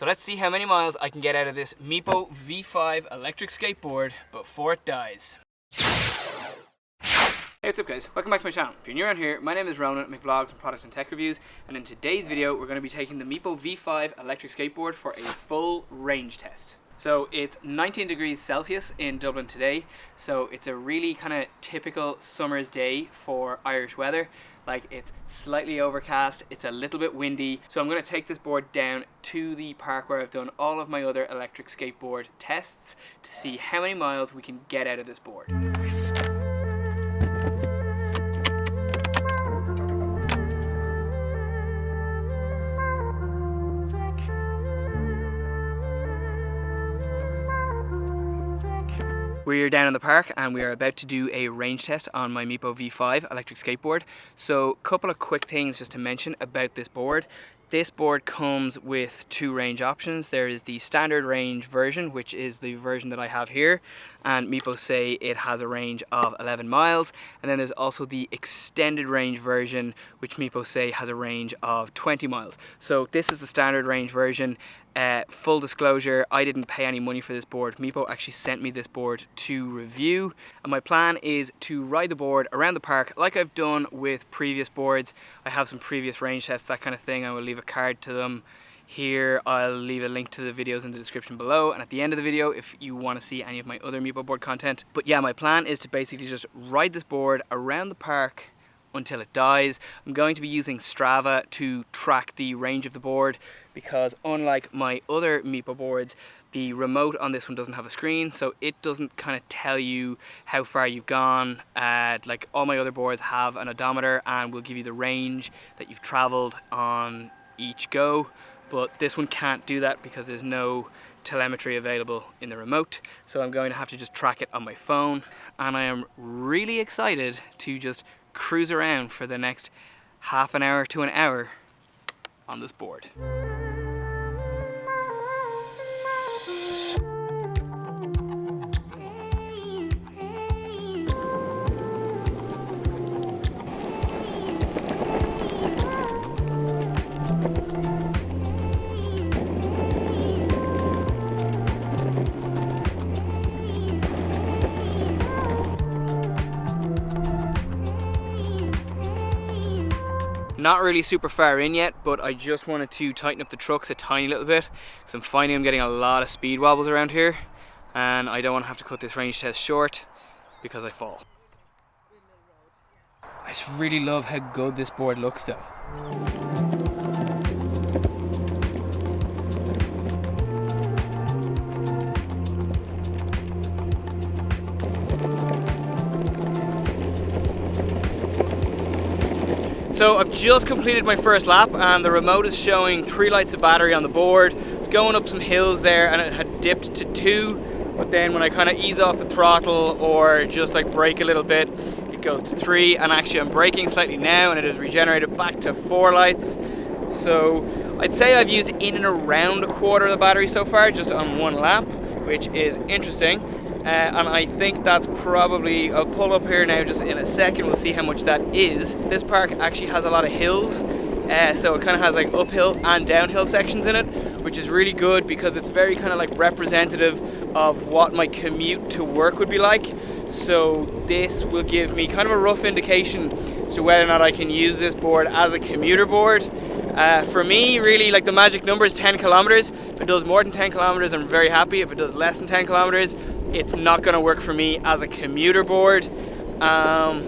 So let's see how many miles I can get out of this Meepo V5 electric skateboard before it dies. Hey, what's up guys? Welcome back to my channel. If you're new around here, my name is Ronan. I make vlogs and product and tech reviews, and in today's video we're going to be taking the Meepo V5 electric skateboard for a full range test. So it's 19 degrees Celsius in Dublin today, so it's a really kind of typical summer's day for Irish weather. Like, it's slightly overcast, it's a little bit windy, so I'm going to take this board down to the park where I've done all of my other electric skateboard tests to see how many miles we can get out of this board. We're down in the park and we are about to do a range test on my Meepo V5 electric skateboard. So a couple of quick things just to mention about this board. This board comes with two range options. There is the standard range version, which is the version that I have here, and Meepo say it has a range of 11 miles. And then there's also the extended range version, which Meepo say has a range of 20 miles. So this is the standard range version. Full disclosure, I didn't pay any money for this board. Meepo actually sent me this board to review, and my plan is to ride the board around the park like I've done with previous boards. I have some previous range tests, that kind of thing. I will leave a card to them here. I'll leave a link to the videos in the description below, and at the end of the video if you want to see any of my other Meepo board content. But yeah, my plan is to basically just ride this board around the park until it dies. I'm going to be using Strava to track the range of the board, because unlike my other Meepo boards, the remote on this one doesn't have a screen, so it doesn't kind of tell you how far you've gone. Like all my other boards have an odometer and will give you the range that you've traveled on each go, but this one can't do that because there's no telemetry available in the remote. So I'm going to have to just track it on my phone, and I am really excited to just cruise around for the next half an hour to an hour on this board. Not really super far in yet, but I just wanted to tighten up the trucks a tiny little bit because I'm finding I'm getting a lot of speed wobbles around here, and I don't want to have to cut this range test short because I fall. I just really love how good this board looks though. So I've just completed my first lap and the remote is showing 3 lights of battery on the board. It's going up some hills there and it had dipped to 2, but then when I kind of ease off the throttle or just like brake a little bit, it goes to 3, and actually I'm braking slightly now and it has regenerated back to 4 lights. So I'd say I've used in and around a quarter of the battery so far just on one lap, which is interesting. And I think that's probably, I'll pull up here now just in a second, we'll see how much that is. This park actually has a lot of hills, so it kind of has like uphill and downhill sections in it, which is really good because it's very kind of like representative of what my commute to work would be like. So this will give me kind of a rough indication as to whether or not I can use this board as a commuter board. For me, really, like the magic number is 10 kilometers. If it does more than 10 kilometers, I'm very happy. If it does less than 10 kilometers, it's not going to work for me as a commuter board. But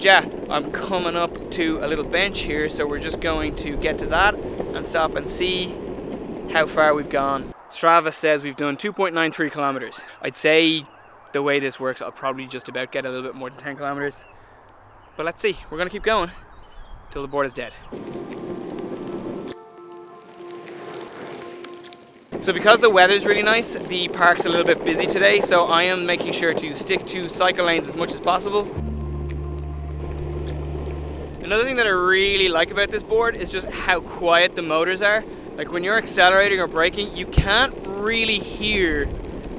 yeah, I'm coming up to a little bench here, so we're just going to get to that and stop and see how far we've gone. Strava says we've done 2.93 kilometers. I'd say the way this works, I'll probably just about get a little bit more than 10 kilometers. But let's see, we're going to keep going till the board is dead. So because the weather's really nice, the park's a little bit busy today, so I am making sure to stick to cycle lanes as much as possible. Another thing that I really like about this board is just how quiet the motors are. Like when you're accelerating or braking, you can't really hear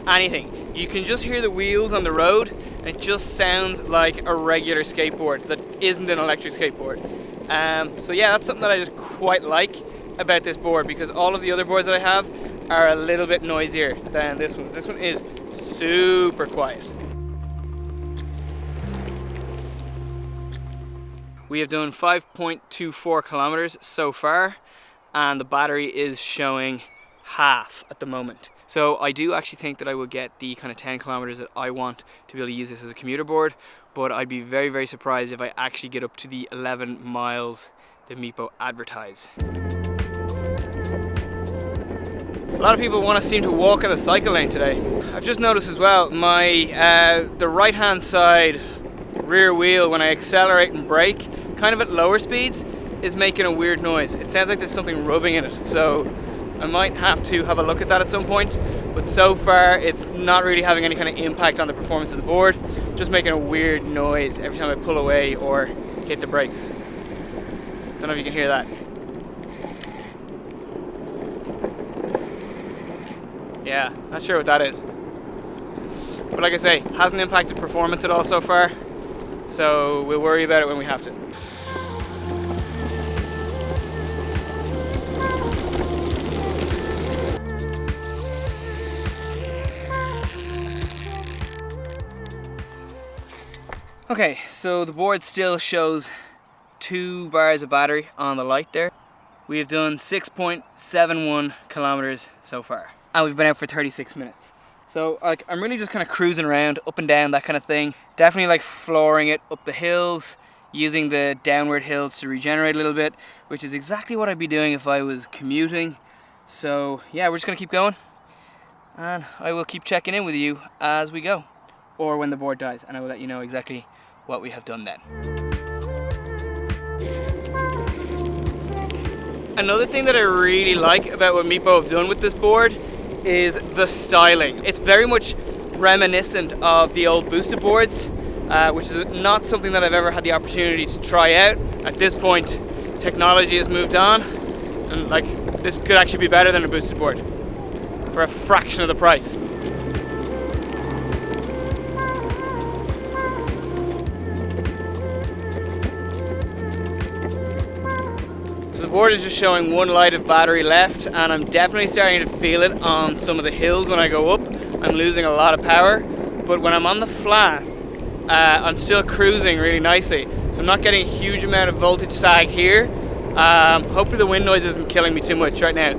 anything. You can just hear the wheels on the road, and it just sounds like a regular skateboard that isn't an electric skateboard. So yeah, that's something that I just quite like. about this board because all of the other boards that I have are a little bit noisier than this one. This one is super quiet. We have done 5.24 kilometers so far, and the battery is showing half at the moment. So I do actually think that I will get the kind of 10 kilometers that I want to be able to use this as a commuter board, but I'd be very, very surprised if I actually get up to the 11 miles that Meepo advertise. A lot of people want to seem to walk in the cycle lane today. I've just noticed as well, the right hand side rear wheel, when I accelerate and brake, kind of at lower speeds, is making a weird noise. It sounds like there's something rubbing in it, so I might have to have a look at that at some point, but so far it's not really having any kind of impact on the performance of the board, just making a weird noise every time I pull away or hit the brakes. Don't know if you can hear that. Yeah, not sure what that is. But like I say, hasn't impacted performance at all so far, so we'll worry about it when we have to. Okay, so the board still shows 2 bars of battery on the light there. We have done 6.71 kilometers so far, and we've been out for 36 minutes. So I'm really just kind of cruising around, up and down, that kind of thing. Definitely like flooring it up the hills, using the downward hills to regenerate a little bit, which is exactly what I'd be doing if I was commuting. So yeah, we're just gonna keep going, and I will keep checking in with you as we go, or when the board dies, and I will let you know exactly what we have done then. Another thing that I really like about what Meepo have done with this board is the styling. It's very much reminiscent of the old boosted boards, which is not something that I've ever had the opportunity to try out. At this point, technology has moved on, and like this could actually be better than a boosted board for a fraction of the price. The board is just showing 1 light of battery left, and I'm definitely starting to feel it on some of the hills when I go up. I'm losing a lot of power, but when I'm on the flat, I'm still cruising really nicely. So I'm not getting a huge amount of voltage sag here. Hopefully the wind noise isn't killing me too much right now.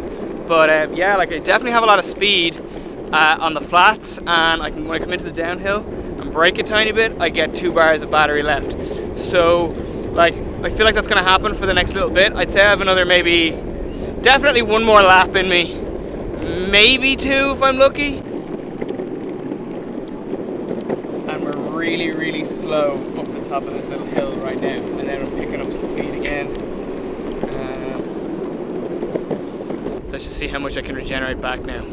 But yeah, like I definitely have a lot of speed on the flats, and when I come into the downhill and brake a tiny bit, I get 2 bars of battery left. So like, I feel like that's going to happen for the next little bit. I'd say I have another definitely 1 more lap in me. Maybe 2 if I'm lucky. And we're really, really slow up the top of this little hill right now. And then we're picking up some speed again. Let's just see how much I can regenerate back now.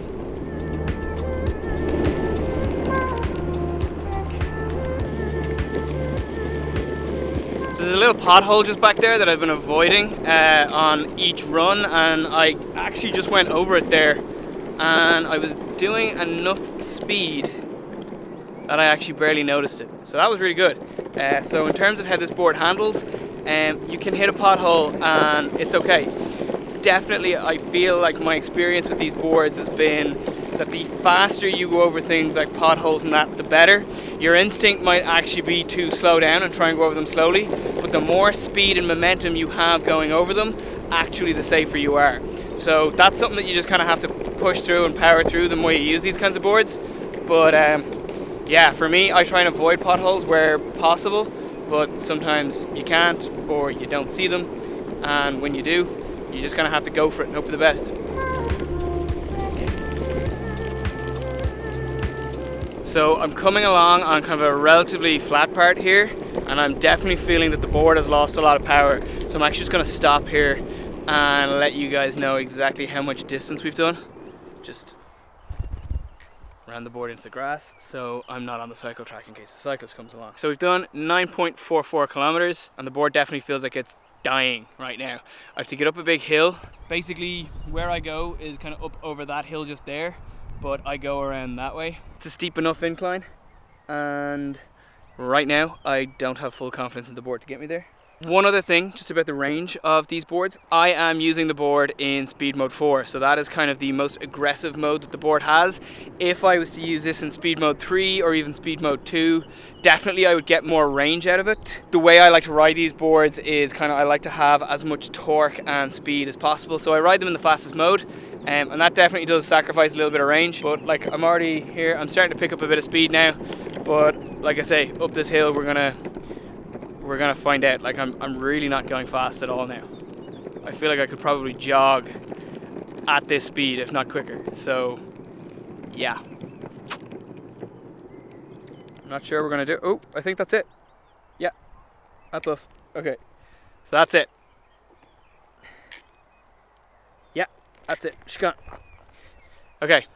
There's a little pothole just back there that I've been avoiding on each run, and I actually just went over it there, and I was doing enough speed that I actually barely noticed it. So that was really good. So in terms of how this board handles, you can hit a pothole and it's okay. Definitely I feel like my experience with these boards has been that the faster you go over things like potholes and that, the better. Your instinct might actually be to slow down and try and go over them slowly, but the more speed and momentum you have going over them, actually the safer you are. So that's something that you just kind of have to push through and power through the more you use these kinds of boards. But yeah, for me, I try and avoid potholes where possible, but sometimes you can't or you don't see them, and when you do, you just kind of have to go for it and hope for the best. So I'm coming along on kind of a relatively flat part here, and I'm definitely feeling that the board has lost a lot of power. So I'm actually just going to stop here and let you guys know exactly how much distance we've done. Just ran the board into the grass, so I'm not on the cycle track in case the cyclist comes along. So we've done 9.44 kilometers, and the board definitely feels like it's dying right now. I have to get up a big hill. Basically where I go is kind of up over that hill just there, but I go around that way. It's a steep enough incline, and right now I don't have full confidence in the board to get me there. One other thing just about the range of these boards, I am using the board in speed mode 4, so that is kind of the most aggressive mode that the board has. If I was to use this in speed mode 3 or even speed mode 2, definitely I would get more range out of it. The way I like to ride these boards is I like to have as much torque and speed as possible, so I ride them in the fastest mode. And that definitely does sacrifice a little bit of range, but like I'm already here, I'm starting to pick up a bit of speed now, but like I say, up this hill we're gonna find out. Like I'm really not going fast at all now. I feel like I could probably jog at this speed, if not quicker. So yeah, I'm not sure we're gonna do. Oh, I think that's it. Yeah, that's us. Okay, so that's it. Yeah, that's it. She's gone. Okay,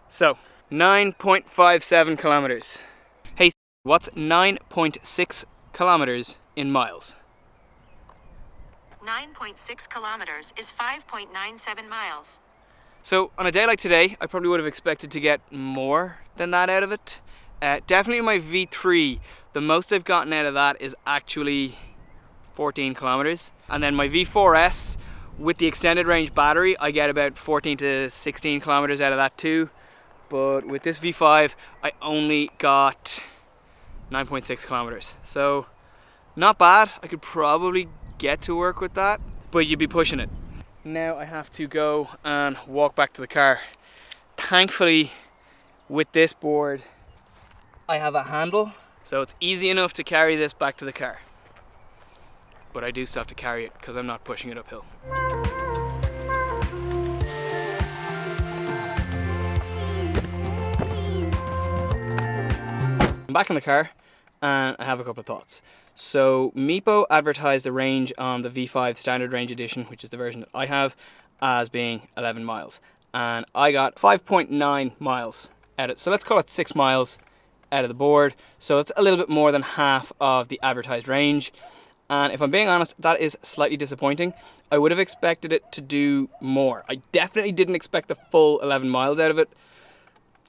so 9.57 kilometers. Hey, what's 9.6 kilometers in miles? 9.6 kilometers is 5.97 miles. So on a day like today, I probably would have expected to get more than that out of it. Definitely my V3, the most I've gotten out of that is actually 14 kilometers. And then my V4S, with the extended range battery, I get about 14 to 16 kilometers out of that too. But with this V5, I only got 9.6 kilometers. So not bad. I could probably get to work with that, but you'd be pushing it. Now I have to go and walk back to the car. Thankfully, with this board, I have a handle, so it's easy enough to carry this back to the car. But I do still have to carry it because I'm not pushing it uphill. I'm back in the car and I have a couple of thoughts. So Meepo advertised the range on the V5 Standard Range Edition, which is the version that I have, as being 11 miles. And I got 5.9 miles out of it. So let's call it 6 miles out of the board. So it's a little bit more than half of the advertised range. And if I'm being honest, that is slightly disappointing. I would have expected it to do more. I definitely didn't expect the full 11 miles out of it.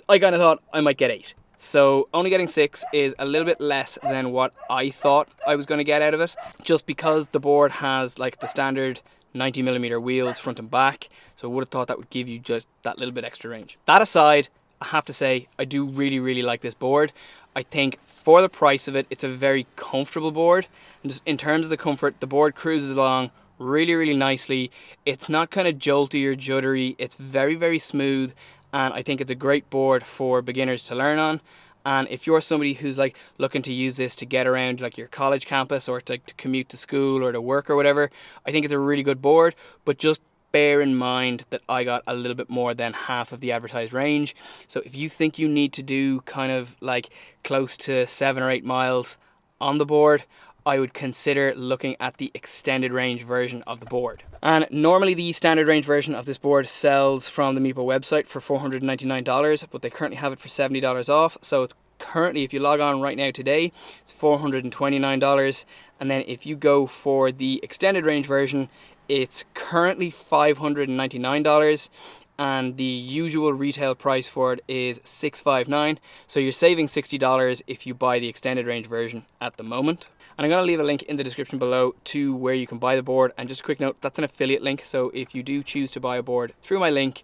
I kind of thought I might get 8. So only getting 6 is a little bit less than what I thought I was going to get out of it, just because the board has like the standard 90mm wheels front and back. So I would have thought that would give you just that little bit extra range. That aside, I have to say I do really like this board. I think for the price of it, it's a very comfortable board. And just in terms of the comfort, the board cruises along really nicely. It's not kind of jolty or juddery. It's very smooth. And I think it's a great board for beginners to learn on. And if you're somebody who's like looking to use this to get around like your college campus or to commute to school or to work or whatever, I think it's a really good board. But just bear in mind that I got a little bit more than half of the advertised range. So if you think you need to do kind of like close to 7 or 8 miles on the board, I would consider looking at the extended range version of the board. And normally the standard range version of this board sells from the Meepo website for $499, but they currently have it for $70 off. So it's currently, if you log on right now today, it's $429. And then if you go for the extended range version, it's currently $599. And the usual retail price for it is $659. So you're saving $60 if you buy the extended range version at the moment. And I'm going to leave a link in the description below to where you can buy the board. And just a quick note, that's an affiliate link. So if you do choose to buy a board through my link,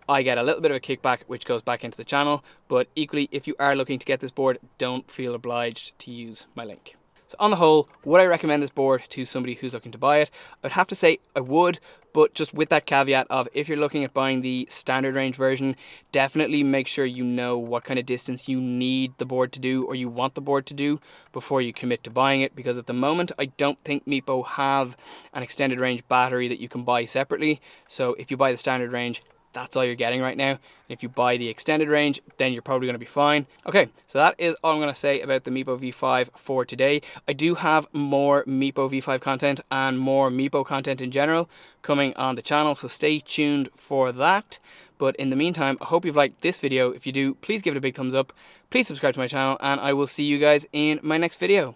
I get a little bit of a kickback, which goes back into the channel. But equally, if you are looking to get this board, don't feel obliged to use my link. So on the whole, would I recommend this board to somebody who's looking to buy it? I'd have to say I would, but just with that caveat of if you're looking at buying the standard range version, definitely make sure you know what kind of distance you need the board to do or you want the board to do before you commit to buying it, because at the moment I don't think Meepo have an extended range battery that you can buy separately. So if you buy the standard range, that's all you're getting right now. And if you buy the extended range, then you're probably going to be fine. Okay, so that is all I'm going to say about the Meepo V5 for today. I do have more Meepo V5 content and more Meepo content in general coming on the channel, so stay tuned for that. But in the meantime, I hope you've liked this video. If you do, please give it a big thumbs up. Please subscribe to my channel, and I will see you guys in my next video.